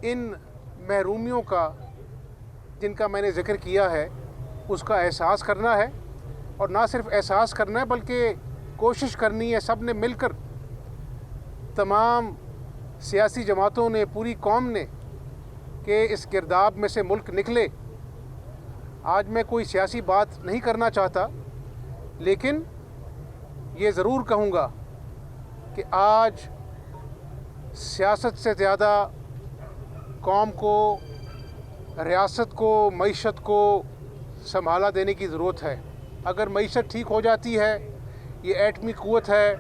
इन महरूमियों का जिनका मैंने ज़िक्र किया है उसका एहसास करना है, और ना सिर्फ एहसास करना है बल्कि कोशिश करनी है सब ने मिलकर, तमाम सियासी जमातों ने, पूरी कौम ने, कि इस गिरदाब में से मुल्क निकले। आज मैं कोई सियासी बात नहीं करना चाहता, लेकिन ये ज़रूर कहूँगा कि आज सियासत से ज़्यादा कौम को, रियासत को, मईशत को संभाला देने की ज़रूरत है। अगर मईशत ठीक हो जाती है, ये एटमी क़ुव्वत है,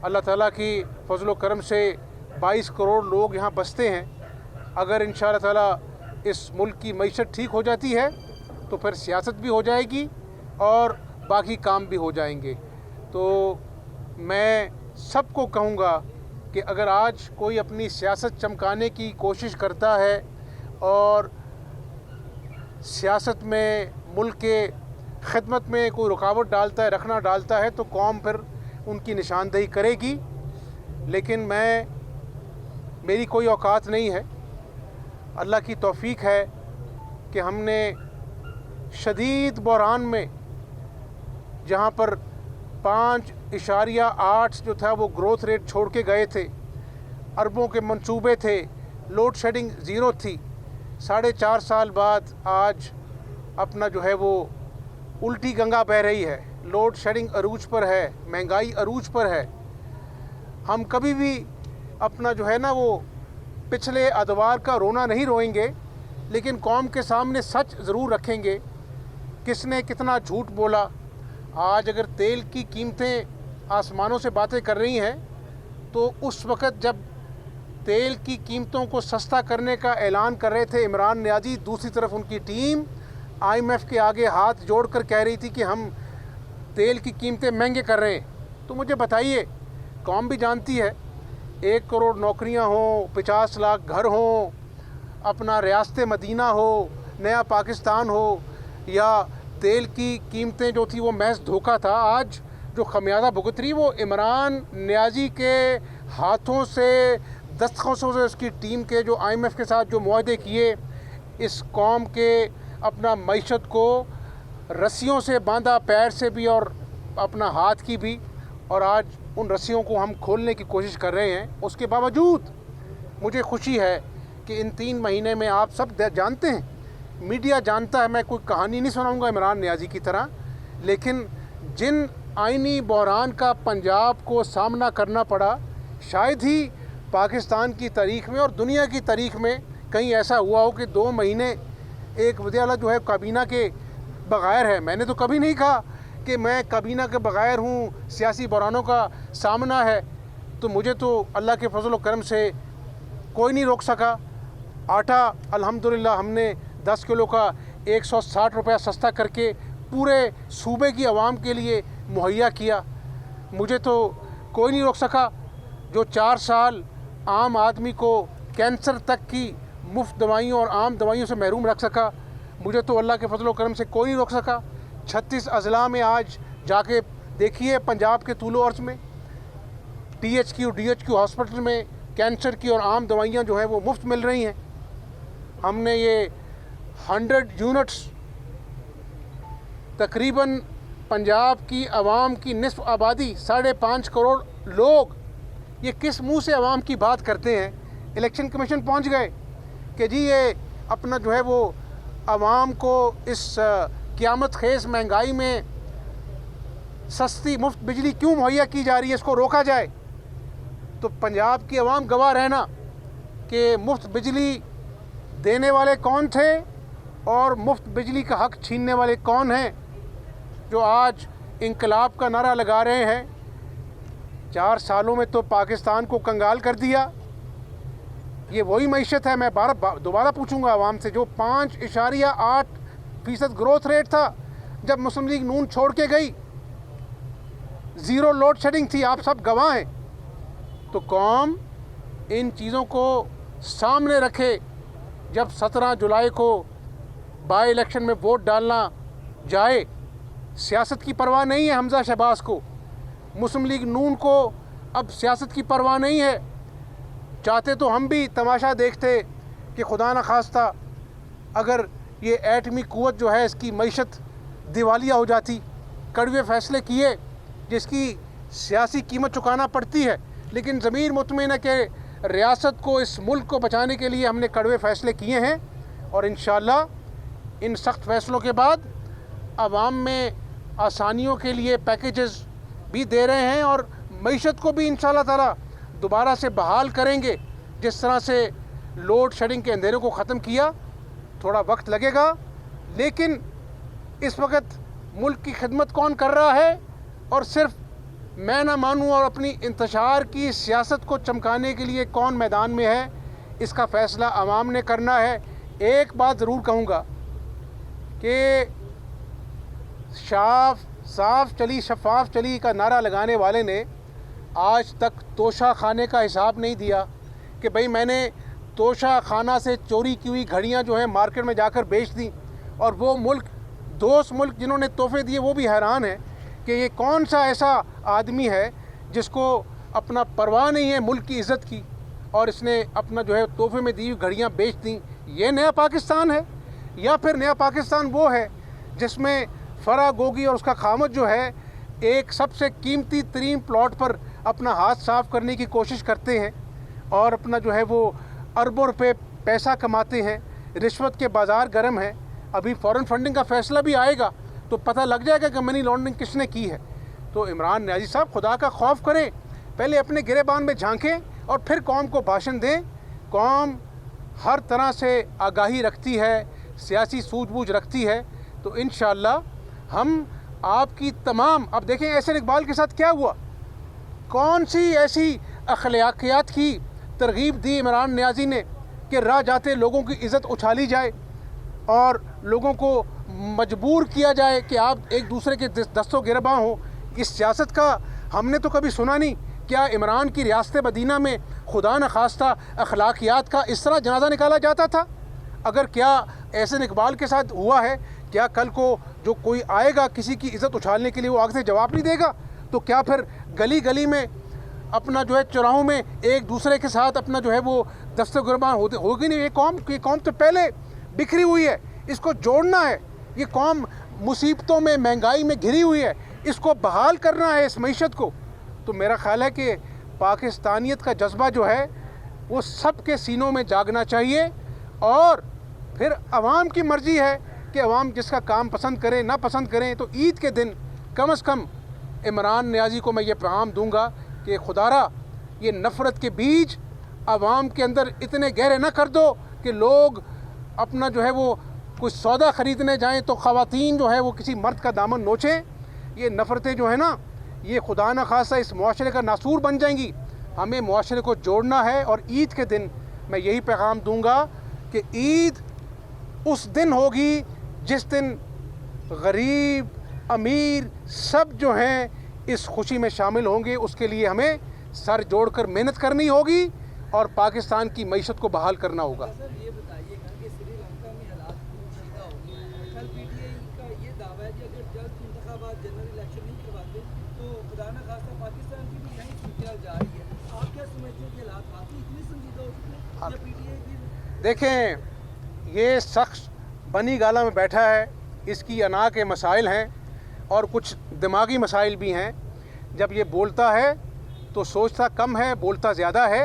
अल्लाह ताला की फजल करम से 22 करोड़ लोग यहाँ बसते हैं। अगर इंशाअल्लाह ताला इस मुल्क की मईशत ठीक हो जाती है तो फिर सियासत भी हो जाएगी और बाकी काम भी हो जाएंगे। तो मैं सबको कहूँगा कि अगर आज कोई अपनी सियासत चमकाने की कोशिश करता है और सियासत में मुल्क के खिदमत में कोई रुकावट डालता है, रखना डालता है, तो कौम फिर उनकी निशानदेही करेगी। लेकिन मेरी कोई औकात नहीं है। अल्लाह की तौफीक है कि हमने शदीद बहरान में, जहाँ पर 5.8 जो था वो ग्रोथ रेट छोड़ के गए थे, अरबों के मंसूबे थे, लोड शेडिंग ज़ीरो थी, 4.5 साल बाद आज अपना जो है वो उल्टी गंगा बह रही है। लोड शेडिंग अरूज पर है, महंगाई अरूज पर है। हम कभी भी अपना जो है ना वो पिछले अदवार का रोना नहीं रोएंगे, लेकिन कौम के सामने सच ज़रूर रखेंगे, किसने कितना झूठ बोला। आज अगर तेल की कीमतें आसमानों से बातें कर रही हैं, तो उस वक़्त जब तेल की कीमतों को सस्ता करने का ऐलान कर रहे थे इमरान नियाज़ी, दूसरी तरफ उनकी टीम IMF के आगे हाथ जोड़कर कह रही थी कि हम तेल की कीमतें महंगे कर रहे हैं। तो मुझे बताइए, कौम भी जानती है 1 करोड़ नौकरियां हों, 50 लाख घर हों, अपना रियासत मदीना हो, नया पाकिस्तान हो, या तेल की कीमतें जो थी वो महज धोखा था। आज जो खमियाजा भुगत रही वो इमरान नियाज़ी के हाथों से, दस्तखतों से, उसकी टीम के जो IMF के साथ जो मुआहदे किए, इस कौम के अपना मईशत को रस्सियों से बांधा, पैर से भी और अपना हाथ की भी, और आज उन रस्सियों को हम खोलने की कोशिश कर रहे हैं। उसके बावजूद मुझे खुशी है कि इन 3 महीने में, आप सब जानते हैं, मीडिया जानता है, मैं कोई कहानी नहीं सुनाऊंगा इमरान नियाज़ी की तरह, लेकिन जिन आइनी बहरान का पंजाब को सामना करना पड़ा, शायद ही पाकिस्तान की तारीख़ में और दुनिया की तारीख़ में कहीं ऐसा हुआ हो कि 2 महीने एक वज़ीर-ए-आला जो है काबीना के बग़ैर है। मैंने तो कभी नहीं कहा कि मैं काबीना के बग़ैर हूँ, सियासी बहरानों का सामना है। तो मुझे तो अल्लाह के फजल व करम से कोई नहीं रोक सका। आटा अल्हम्दुलिल्लाह हमने 10 किलो का 160 रुपया सस्ता करके पूरे सूबे की आवाम के लिए मुहैया किया। मुझे तो कोई नहीं रोक सका। जो 4 साल आम आदमी को कैंसर तक की मुफ्त दवाइयों और आम दवाइयों से महरूम रख सका, मुझे तो अल्लाह के फजल व करम से कोई नहीं रोक सका। 36 अज़ला में आज जाके देखिए, पंजाब के तूलो अर्ज़ में THQ DHQ हॉस्पिटल में कैंसर की और आम दवाइयाँ जो हैं वो मुफ्त मिल रही हैं। हमने ये 100 यूनिट्स, तकरीबन पंजाब की आवाम की निस्फ आबादी, 5.5 करोड़ लोग, ये किस मुंह से आवाम की बात करते हैं। इलेक्शन कमीशन पहुंच गए कि जी ये अपना जो है वो आवाम को इस क़यामत खेज़ महंगाई में सस्ती मुफ्त बिजली क्यों मुहैया की जा रही है, इसको रोका जाए। तो पंजाब की आवाम गवाह रहना कि मुफ्त बिजली देने वाले कौन थे और मुफ्त बिजली का हक छीनने वाले कौन हैं, जो आज इंकलाब का नारा लगा रहे हैं। 4 सालों में तो पाकिस्तान को कंगाल कर दिया। ये वही मईशत है, मैं दोबारा पूछूंगा आवाम से, जो 5.8% ग्रोथ रेट था जब मुस्लिम लीग नून छोड़ के गई, ज़ीरो लोड शेडिंग थी, आप सब गवाह हैं। तो कौम इन चीज़ों को सामने रखे। जब 17 जुलाई को बाई इलेक्शन में वोट डालना जाए, सियासत की परवाह नहीं है हमजा शहबाज को, मुस्लिम लीग नून को अब सियासत की परवाह नहीं है। चाहते तो हम भी तमाशा देखते कि खुदा न खास्ता अगर ये एटमी क़ुव्वत जो है इसकी मईशत दिवालिया हो जाती, कड़वे फ़ैसले किए जिसकी सियासी कीमत चुकाना पड़ती है, लेकिन ज़मीर मुतमईन है कि रियासत को, इस मुल्क को बचाने के लिए हमने कड़वे फ़ैसले किए हैं और इंशाअल्लाह इन सख्त फ़ैसलों के बाद आवाम में आसानियों के लिए पैकेजेस भी दे रहे हैं और मईशत को भी इंशाअल्लाह ताला दोबारा से बहाल करेंगे। जिस तरह से लोड शेडिंग के अंधेरों को ख़त्म किया, थोड़ा वक्त लगेगा, लेकिन इस वक्त मुल्क की खिदमत कौन कर रहा है और सिर्फ मैं ना मानूँ और अपनी इंतशार की सियासत को चमकाने के लिए कौन मैदान में है, इसका फ़ैसला आवाम ने करना है। एक बात ज़रूर कहूँगा कि साफ चली शफाफ चली का नारा लगाने वाले ने आज तक तोशा खाने का हिसाब नहीं दिया कि भाई मैंने तोशा खाना से चोरी की हुई घड़ियाँ जो हैं मार्केट में जाकर बेच दी, और वो दोस्त मुल्क जिन्होंने तोहफे दिए वो भी हैरान है कि ये कौन सा ऐसा आदमी है जिसको अपना परवाह नहीं है मुल्क की इज़्ज़त की और इसने अपना जो है तोहफे में दी हुई घड़ियाँ बेच दी। ये नया पाकिस्तान है या फिर नया पाकिस्तान वो है जिसमें फ़रा गोगी और उसका खामद जो है एक सबसे कीमती तरीन प्लॉट पर अपना हाथ साफ़ करने की कोशिश करते हैं और अपना जो है वो अरबों रुपये पैसा कमाते हैं। रिश्वत के बाज़ार गर्म है। अभी फ़ॉरेन फंडिंग का फ़ैसला भी आएगा तो पता लग जाएगा कि मनी लॉन्ड्रिंग किसने की है। तो इमरान नियाज़ी साहब खुदा का खौफ करें, पहले अपने गिरेबान में झांकें और फिर कौम को भाषण दें। कौम हर तरह से आगाही रखती है, सियासी सूझबूझ रखती है, तो इंशाअल्लाह हम आपकी तमाम, अब देखें एहसन इकबाल के साथ क्या हुआ, कौन सी ऐसी अखलाकियात की तरगीब दी इमरान नियाज़ी ने कि राह जाते लोगों की इज़्ज़त उछाली जाए और लोगों को मजबूर किया जाए कि आप एक दूसरे के दस्तों गिरबां हो। इस सियासत का हमने तो कभी सुना नहीं। क्या इमरान की रियासत मदीना में खुदा न खास्ता अखलाकियात का इस तरह जनाजा निकाला जाता था? अगर क्या एहसन इकबाल के साथ हुआ है, क्या कल को जो कोई आएगा किसी की इज़्ज़त उछालने के लिए वो आगे से जवाब नहीं देगा? तो क्या फिर गली गली में अपना जो है चौराहों में एक दूसरे के साथ अपना जो है वो दस्तों गिरबां होगी नहीं? ये कौम तो पहले बिखरी हुई है, इसको जोड़ना है। ये कौम मुसीबतों में, महंगाई में घिरी हुई है, इसको बहाल करना है इस मईशत को। तो मेरा ख्याल है कि पाकिस्तानियत का जज्बा जो है वो सब के सीनों में जागना चाहिए और फिर आवाम की मर्ज़ी है कि आवाम जिसका काम पसंद करें ना पसंद करें। तो ईद के दिन कम से कम इमरान नियाज़ी को मैं ये पैगाम दूंगा कि खुदारा ये नफ़रत के बीज आवाम के अंदर इतने गहरे ना कर दो कि लोग अपना जो है वो कुछ सौदा ख़रीदने जाएं तो ख़वातीन जो है वो किसी मर्द का दामन नोचें। ये नफ़रतें जो है ना, ये खुदा न खासा इस मुआशरे का नासूर बन जाएंगी। हमें मुआशरे को जोड़ना है और ईद के दिन मैं यही पैगाम दूंगा कि ईद उस दिन होगी जिस दिन गरीब अमीर सब जो हैं इस खुशी में शामिल होंगे। उसके लिए हमें सर जोड़कर मेहनत करनी होगी और पाकिस्तान की मईशत को बहाल करना होगा। सर ये बताइएगा कि श्रीलंका में हालात पोशीदा हो गए हैं। कल पीटीआई का ये दावा है कि अगर जल्द इंतखाबात जनरल इलेक्शन नहीं करवाते तो खुदा न खास्ता पाकिस्तान की भी यही सूरत जा रही है। आप क्या समझते हैं कि हालात वाकई इतने संजीदा हो चुके हैं या पीटीआई भी? देखें, ये शख्स बनी गाला में बैठा है, इसकी अना के मसाइल हैं और कुछ दिमागी मसाइल भी हैं। जब ये बोलता है तो सोचता कम है, बोलता ज़्यादा है।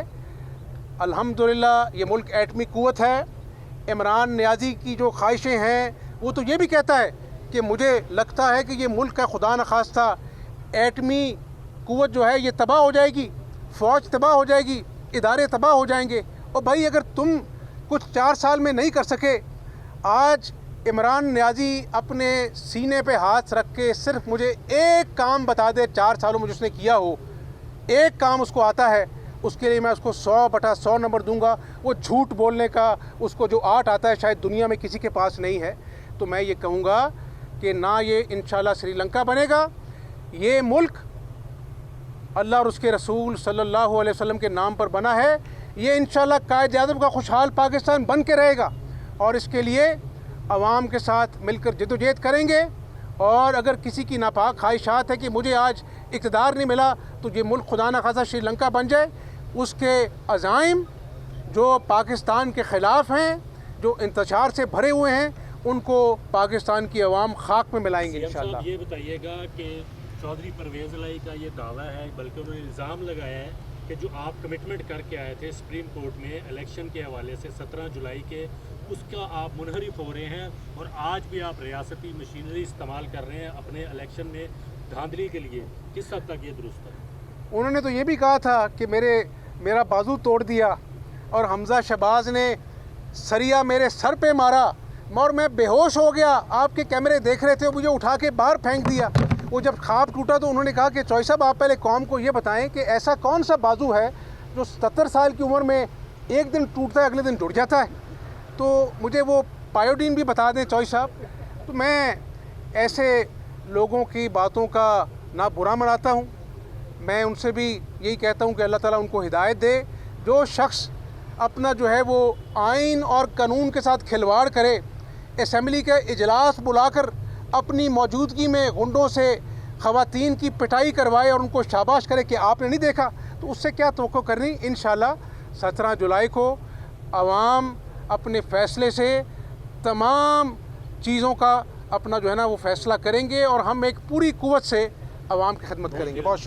अल्हम्दुलिल्लाह ये मुल्क एटमी क़ुव्वत है। इमरान नियाज़ी की जो ख्वाहिशें हैं वो तो ये भी कहता है कि मुझे लगता है कि ये मुल्क का खुदा न खास्ता एटमी क़ुव्वत जो है ये तबाह हो जाएगी, फ़ौज तबाह हो जाएगी, इदारे तबाह हो जाएंगे। और भाई अगर तुम कुछ 4 साल में नहीं कर सके, आज इमरान नियाज़ी अपने सीने पे हाथ रख के सिर्फ मुझे एक काम बता दे 4 सालों में जिसने किया हो, एक काम उसको आता है, उसके लिए मैं उसको 100/100 नंबर दूंगा। वो झूठ बोलने का उसको जो आर्ट आता है शायद दुनिया में किसी के पास नहीं है। तो मैं ये कहूँगा कि ना ये इंशाल्लाह श्रीलंका बनेगा, ये मुल्क अल्लाह और उसके रसूल सल्लल्लाहु अलैहि वसल्लम के नाम पर बना है। ये इंशाल्लाह कायद-ए-आज़म का खुशहाल पाकिस्तान बन के रहेगा और इसके लिए आवाम के साथ मिलकर जद्दोजहद करेंगे। और अगर किसी की नापाक ख्वाहिशात है कि मुझे आज इक़्तिदार नहीं मिला तो ये मुल्क खुदा न खासा श्रीलंका बन जाए, उसके अज़ाइम जो पाकिस्तान के ख़िलाफ़ हैं, जो इंतशार से भरे हुए हैं, उनको पाकिस्तान की अवाम खाक में मिलाएंगे इंशाअल्लाह। ये बताइएगा कि चौधरी परवेज़ इलाही का ये दावा है, बल्कि उन्होंने इल्ज़ाम लगाया है कि जो आप कमिटमेंट करके आए थे सुप्रीम कोर्ट में इलेक्शन के हवाले से 17 जुलाई के, उसका आप मुनहरिफ हो रहे हैं और आज भी आप रियासती मशीनरी इस्तेमाल कर रहे हैं अपने इलेक्शन में धांधली के लिए। किस हद तक ये दुरुस्त है? उन्होंने तो ये भी कहा था कि मेरा बाजू तोड़ दिया और हमज़ा शहबाज ने सरिया मेरे सर पे मारा और मैं बेहोश हो गया। आपके कैमरे देख रहे थे, मुझे उठा के बाहर फेंक दिया। वो जब ख्वाब टूटा तो उन्होंने कहा कि चौधरी साहब आप पहले कौम को ये बताएं कि ऐसा कौन सा बाजू है जो 77 साल की उम्र में एक दिन टूटता है, अगले दिन जुड़ जाता है। तो मुझे वो पायोडीन भी बता दें चौधरी साहब। तो मैं ऐसे लोगों की बातों का ना बुरा मनाता हूँ, मैं उनसे भी यही कहता हूँ कि अल्लाह ताला उनको हिदायत दे। जो शख्स अपना जो है वो आइन और कानून के साथ खिलवाड़ करे, असम्बली का इजलास बुलाकर अपनी मौजूदगी में गुंडों से ख़वातीन की पिटाई करवाए और उनको शाबाश करे कि आपने नहीं देखा, तो उससे क्या तवक्को करनी। इंशाअल्लाह 17 जुलाई को आवाम अपने फ़ैसले से तमाम चीज़ों का अपना जो है ना वो फ़ैसला करेंगे और हम एक पूरी कुव्वत से आवाम की खिदमत करेंगे। बहुत शुक्रिया।